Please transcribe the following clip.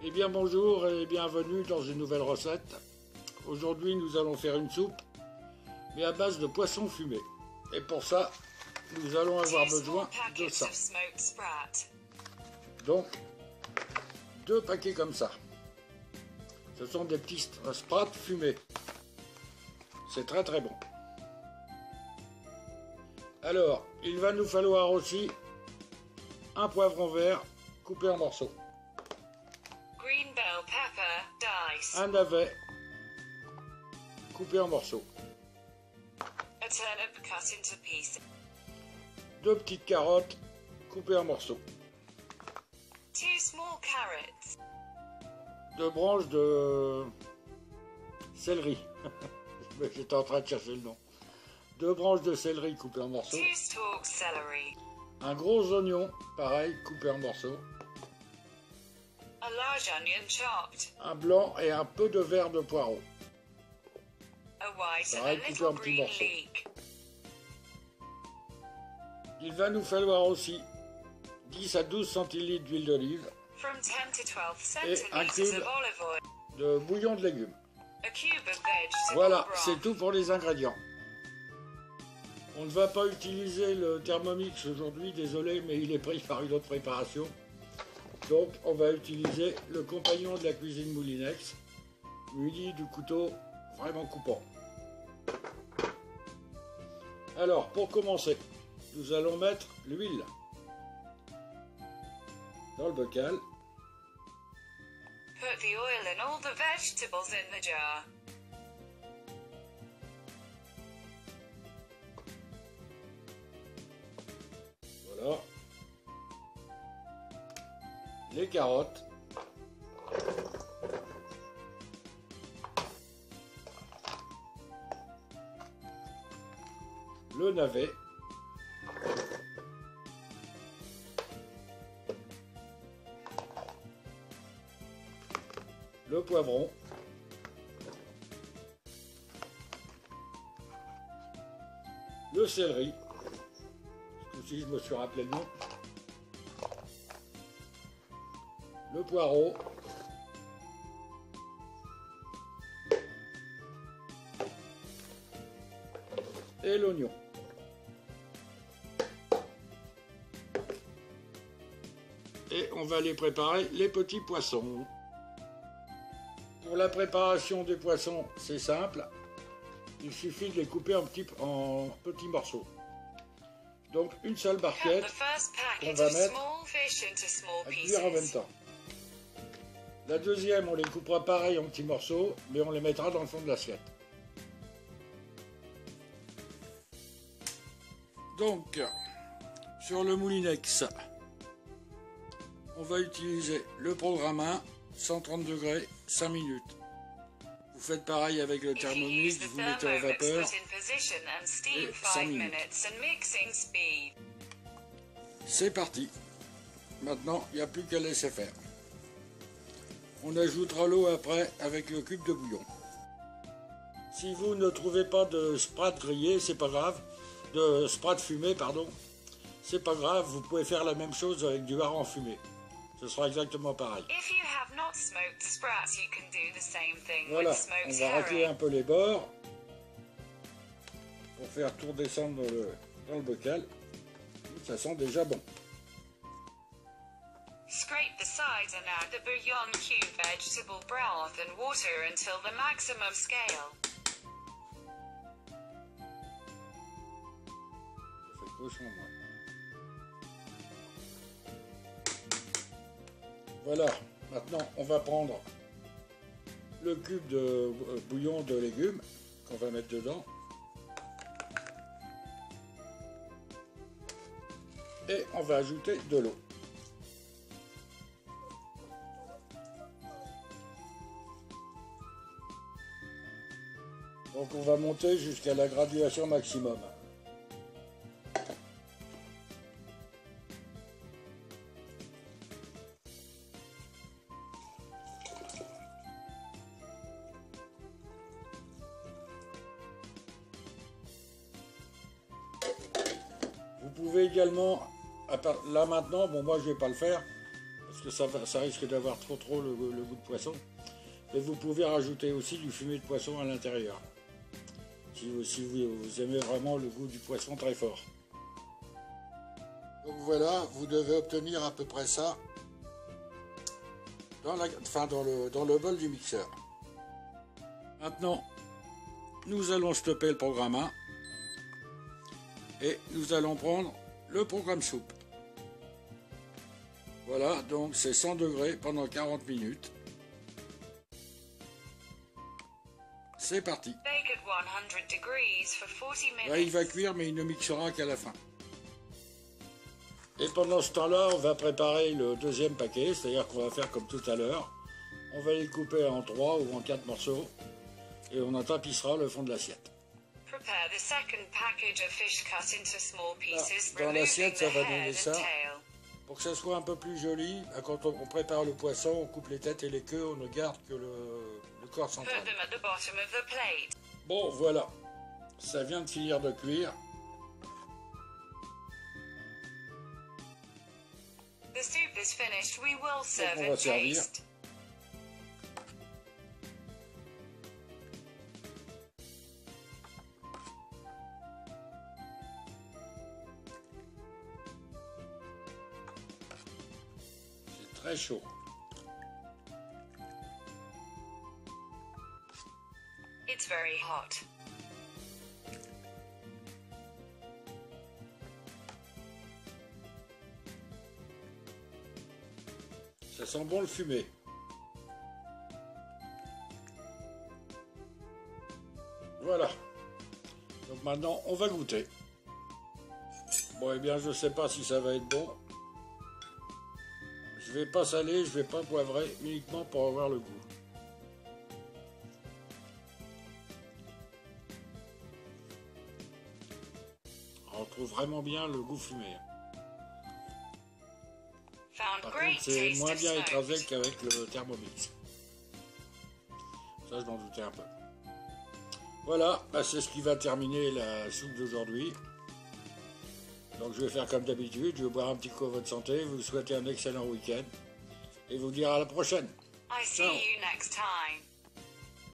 Eh bien bonjour et bienvenue dans une nouvelle recette. Aujourd'hui nous allons faire une soupe, mais à base de poisson fumé. Et pour ça, nous allons avoir besoin de ça. Donc, 2 paquets comme ça. Ce sont des petits sprats fumés. C'est très très bon. Alors, il va nous falloir aussi un poivron vert coupé en morceaux. Green bell pepper, dice. Un navet coupé en morceaux. A turnip cut into pieces. 2 petites carottes coupées en morceaux. 2 small carrots. 2 branches de céleri. J'étais en train de chercher le nom. 2 branches de céleri coupées en morceaux. 2 stalks celery. Un gros oignon, pareil, coupé en morceaux. A large onion chopped. Un blanc et un peu de vert de poireau. A white and a Pareil, coupé little en petits green morceaux. leek. Il va nous falloir aussi 10 à 12 centilitres d'huile d'olive, From 10 to 12 Et un centiliters cube of olive oil. de bouillon de légumes. A cube of vegetable Voilà, broth. c'est tout pour les ingrédients. On ne va pas utiliser le Thermomix aujourd'hui, désolé, mais il est pris par une autre préparation. Donc on va utiliser le compagnon de la cuisine Moulinex, muni du couteau vraiment coupant. Alors pour commencer, nous allons mettre l'huile dans le bocal. Put the oil and all the vegetables in the jar. Voilà. Les carottes. Le navet. Le poivron. Le céleri. Ce coup-ci, je me suis rappelé le nom. Le poireau. Et l'oignon. Et on va les préparer, les petits poissons. Pour la préparation des poissons, c'est simple. Il suffit de les couper en petits morceaux. Donc une seule Cut barquette the first qu'on packet va of mettre small fish into small à cuire en même pieces. temps. La deuxième, on les coupera pareil en petits morceaux, mais on les mettra dans le fond de l'assiette. Donc, sur le Moulinex, on va utiliser le programme 1, 130 degrés, 5 minutes. Vous faites pareil avec le If you use Thermomix, the vous mettez en Thermomix, vapeur. put in position and Et steam 5 5 minutes. minutes and mixing speed. C'est parti. Maintenant, il n'y a plus qu'à laisser faire. On ajoutera l'eau après avec le cube de bouillon. Si vous ne trouvez pas de sprat grillé, c'est pas grave. De sprat fumé, pardon. C'est pas grave, vous pouvez faire la même chose avec du hareng fumé. Ce sera exactement pareil. If you have not smoked sprats, you can do the same thing Voilà, with smoked on va racler un herring. peu les bords pour faire tout redescendre dans le bocal. Ça sent déjà bon. Scrape the sides and add the bouillon cube vegetable broth and water until the maximum scale. Ça fait cochon, moi. Voilà, maintenant on va prendre le cube de bouillon de légumes qu'on va mettre dedans. Et on va ajouter de l'eau. Donc on va monter jusqu'à la graduation maximum. Vous pouvez également, là maintenant, bon moi je vais pas le faire, parce que ça risque d'avoir trop le goût de poisson. Et vous pouvez rajouter aussi du fumet de poisson à l'intérieur, si vous aimez vraiment le goût du poisson très fort. Donc voilà, vous devez obtenir à peu près ça dans le bol du mixeur. Maintenant, nous allons stopper le programme 1 et nous allons prendre le programme soupe. Voilà, donc c'est 100 degrés pendant 40 minutes. C'est parti. Là, il va cuire, mais il ne mixera qu'à la fin. Et pendant ce temps-là, on va préparer le deuxième paquet, c'est-à-dire qu'on va faire comme tout à l'heure. On va les couper en 3 ou en 4 morceaux et on en tapissera le fond de l'assiette. Dans l'assiette, ça va donner ça. Pour que ça soit un peu plus joli, quand on prépare le poisson, on coupe les têtes et les queues, on ne garde que le corps central. Bon, voilà. Ça vient de finir de cuire. The soup is finished. We will serve on va and servir. taste. C'est très chaud. It's very hot. Ça sent bon le fumet. Voilà. Donc maintenant, on va goûter. Bon, eh bien, je ne sais pas si ça va être bon. Je vais pas saler, je vais pas poivrer, uniquement pour avoir le goût. On retrouve vraiment bien le goût fumé. Par contre, c'est moins bien écrasé qu'avec le Thermomix. Ça, je m'en doutais un peu. Voilà, bah c'est ce qui va terminer la soupe d'aujourd'hui. Donc je vais faire comme d'habitude, je vais boire un petit coup à votre santé, vous souhaiter un excellent week-end et vous dire à la prochaine. I see you next time.